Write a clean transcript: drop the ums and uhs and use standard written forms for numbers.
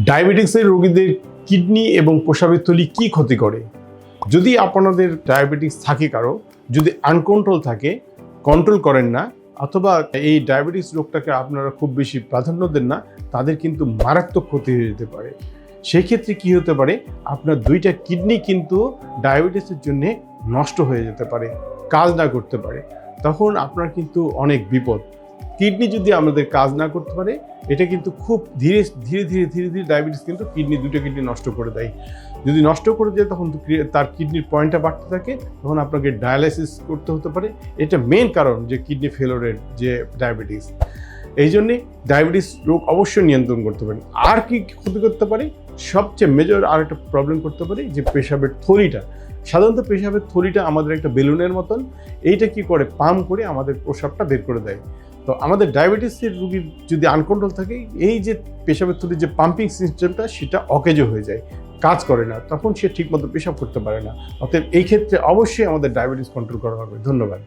ডায়াবেটিক্সের রোগীদের কিডনি এবং প্রস্রাবের থলি কি ক্ষতি করে? যদি আপনাদের ডায়াবেটিস থাকে কারো, যদি আনকন্ট্রোল থাকে, কন্ট্রোল করেন না, অথবা এই ডায়াবেটিস রোগটাকে আপনারা খুব বেশি প্রাধান্য দেন না, তাদের কিন্তু মারাত্মক ক্ষতি হয়ে যেতে পারে। সেই ক্ষেত্রে কী হতে পারে, আপনার দুইটা কিডনি কিন্তু ডায়াবেটিসের জন্য নষ্ট হয়ে যেতে পারে, কাজ না করতে পারে। তখন আপনার কিন্তু অনেক বিপদ। কিডনি যদি আমাদের কাজ না করতে পারে, এটা কিন্তু খুব ধীরে ধীরে ডায়াবেটিস কিন্তু দুটো কিডনি নষ্ট করে দেয়। যদি নষ্ট করে দেয় তখন তার কিডনির পয়েন্টটা বাড়তে থাকে, তখন আপনাকে ডায়ালাইসিস করতে হতে পারে। এটা মেন কারণ যে কিডনি ফেলোরের যে ডায়াবেটিস। এই জন্যে ডায়াবেটিস রোগ অবশ্যই নিয়ন্ত্রণ করতে পারেন। আর কি ক্ষতি করতে পারে, সবচেয়ে মেজর আর একটা প্রবলেম করতে পারে যে পেশাবের থলিটা। সাধারণত পেশাবের থলিটা আমাদের একটা বেলুনের মতন, এইটা কি করে পাম্প করে আমাদের প্রস্রাবটা বের করে দেয়। তো আমাদের ডায়াবেটিসের রোগীর যদি আনকন্ট্রোল থাকে, এই যে পেশাবের থলির যে পাম্পিং সিস্টেমটা সেটা অকেজো হয়ে যায়, কাজ করে না, তখন সে ঠিকমতো পেশাব করতে পারে না। অতএব এই ক্ষেত্রে অবশ্যই আমাদের ডায়াবেটিস কন্ট্রোল করা হবে। ধন্যবাদ।